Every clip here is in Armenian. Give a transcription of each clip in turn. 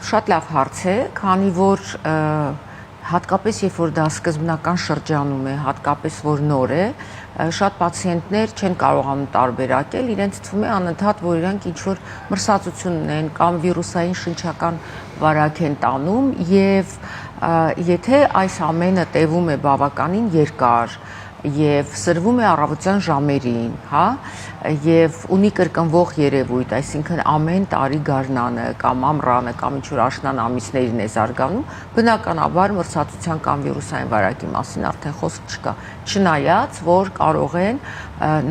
Շատ լավ հարց է, քանի որ հատկապես երբ որ դա սկզբնական շրջանում է, հատկապես որ նոր է, շատ պացիենտներ չեն կարողանում տարբերակել, իրենց թվում է անընդհատ, որ իրանք ինչ-որ մրսածություն ունեն կամ վիրուսային շնչական վարակ են տանում եւ եթե այս ամենը տևում է բավականին երկար եւ սրվում է առավոտյան ժամերին, հա, եւ ունի կրկնվող երևույթ, այսինքն ամեն տարի գարնանը կամ ամռանը կամ ինչ-որ աշնան ամիսներին է զարգանում, բնականաբար մրսածության կամ վիրուսային վարակի մասին արդեն խոսք չկա, չնայած որ կարող են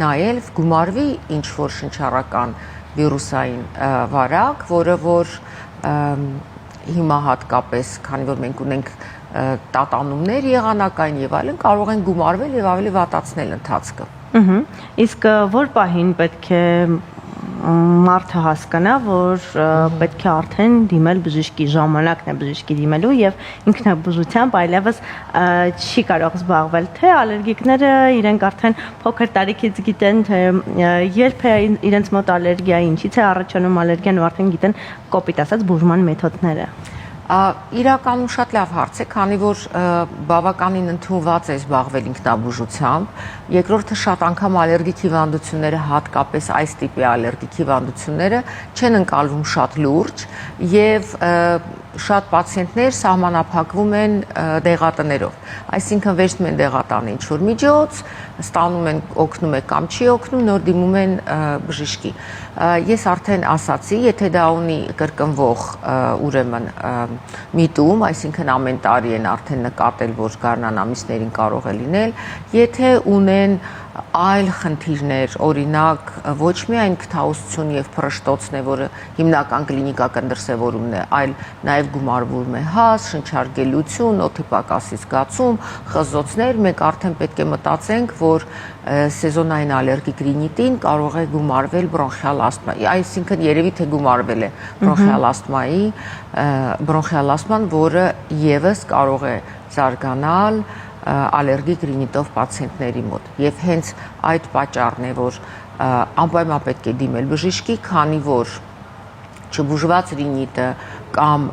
նայել գումարվի ինչ-որ շնչառական վիրուսային վարակ, որը որ հիմա հատկապես, քանի որ մենք ունենք տատանումներ եղանակային եւ այլն, կարող են գումարվել եւ ավելի վատացնել ընթացքը։ Իսկ որ պահին պետք է մարդը հասկանա, որ պետք է արդեն դիմել բժշկի, ժամանակն է բժշկի դիմելու եւ ինքնաբուժությամբ այլևս չի կարող զբաղվել, թե ալերգիկները իրենք արդեն փոքր տարիքից գիտեն, թե երբ է իրենց մոտ ալերգիա, ինչից է առաջանում ալերգիան ու արդեն գիտեն կոպիտ ասած բուժման մեթոդները։ Իրականում շատ լավ հարց է, քանի որ բավականին ընդունված է զբաղվել ինքնաբուժությամբ, երկրորդը շատ անգամ ալերգիկ հիվանդությունները, հատկապես այս տիպի ալերգիկ հիվանդությունները չեն ընկալվում շատ լուրջ եւ շատ պացիենտներ սահմանափակվում են դեղատներով, այսինքն վերցնում են դեղատան ինչ-որ միջոց, ստանում են, օգնում է կամ չի օգնում, նոր դիմում են բժշկի։ Ես արդեն ասացի, եթե դա ունի կրկնվող ուրեմն միտում, այսինքն ամեն տարի են արդեն նկատել, որ գարնան ամիսներին կարող է լինել, եթե ունեն այլ խնդիրներ, օրինակ ոչ միայն քթաուսություն եւ փռշտոցն է, որը հիմնական կլինիկական դրսևորումն է, այլ նաեւ գումարվում է հազ, շնչարգելություն, օդի պակասի զգացում, խզոցներ, մենք արդեն պետք է մտածենք, որ սեզոնային ալերգիկ ռինիտին կարող է գումարվել բրոնխիալ ասթմայի, այսինքն երևի թե գումարվել է բրոնխիալ ասթման, որը եւս կարող է զարգանալ ալերգիկ ռինիտով պացիենտների մոտ եւ հենց այդ պատճառն է, որ անպայման պետք է դիմել բժշկի, քանի որ չբուժված ռինիտը կամ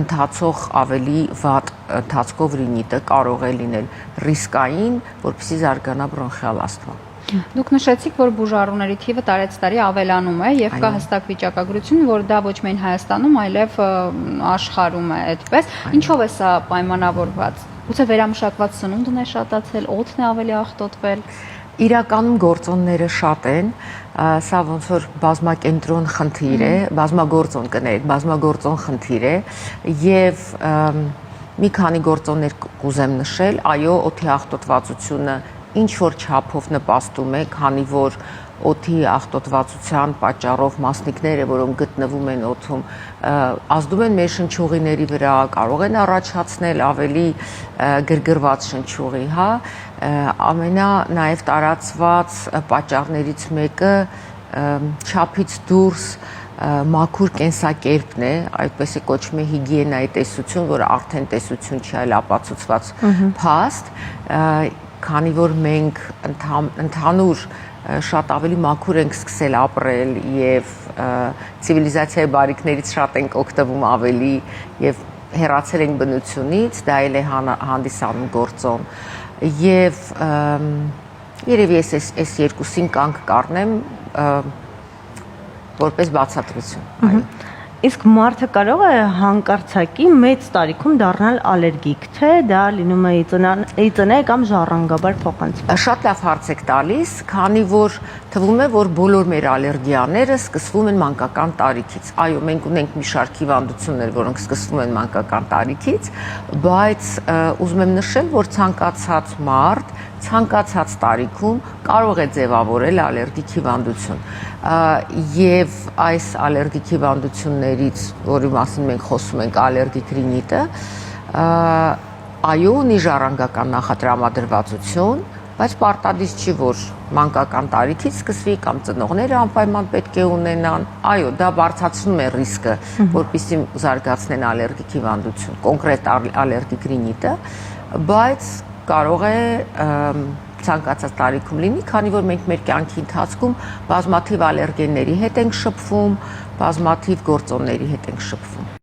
ընթացող ավելի վատ ընթացքով ռինիտը կարող է լինել ռիսկային, որպեսզի զարգանա բրոնխիալ ասթմա։ Դուք նշեցիք, որ բուժառուների թիվը տարեց տարի ավելանում է եւ կա հստակ վիճակագրություն, որ դա ոչ միայն Հայաստանում, այլև աշխարհում է այդպես։ Ինչով է սա պայմանավորված։ Գուցե վերամշակված սնունդն է շատացել, օդն է ավելի աղտոտվել։ Իրականում գործոնները շատ են, սա ոնց որ բազմակենտրոն խնդիր է, բազմագործոն կներեք, բազմագործոն խնդիր է եւ մի քանի գործոններ կուզեմ նշել, այո, օդի աղտոտվածությունը ինչ որ չափով նպաստում է, քանի որ օդի աղտոտվածության պատճառով մասնիկները, որոնք գտնվում են օդում, ազդում են մեր շնչուղիների վրա, կարող են առաջացնել ավելի գրգռված շնչուղի, հա, ամենա նաև տարածված պատճառներից մեկը չափից դուրս մաքուր կենսակերպն է, այդպես է կոչվում է հիգիենայի տեսություն, որը արդեն տեսություն չի, այլ ապացուցված փաստ, քանի որ մենք ընդհանուր շատ ավելի մաքուր ենք սկսել ապրել եւ ցիվիլիզացիայի բարիքներից շատ ենք օգտվում ավելի եւ հեռացել ենք բնությունից, դա էլ է հանդիսանում գործոն եւ երևի այս երկուսին կանգ կառնեմ որպես բացատրություն, այո։ Իսկ մարդը կարող է հանկարծակի մեծ տարիքում դառնալ ալերգիկ, թե դա լինում է իծնե կամ ժառանգաբար փոխանցվում։ Շատ լավ հարց եք տալիս, քանի որ թվում է, որ բոլոր մեր ալերգիաները սկսվում են մանկական տարիքից։ Այո, մենք ունենք մի շարք հիվանդություններ, որոնք սկսվում են մանկական տարիքից, բայց ուզում եմ նշել, որ ցանկացած մարդ ցանկացած տարիքում կարող է ձևավորել ալերգիկ հիվանդություն եւ այս ալերգիկ հիվանդություններից, որի մասին մենք խոսում ենք, ալերգիկ ռինիտը, այո, ունի ժառանգական նախատրամադրվածություն, բայց պարտադիր չի, որ մանկական տարիքից սկսվի կամ ծնողները անպայման պետք է ունենան, այո, դա բարձրացնում է ռիսկը, որպեսզի զարգացնեն ալերգիկ հիվանդություն, կոնկրետ ալերգիկ ռինիտը, բայց կարող է ցանկացած տարիքում լինի, քանի որ մենք մեր կյանքի ընթացքում բազմաթիվ ալերգենների հետ ենք շփվում, բազմաթիվ գործոնների հետ ենք շփվում։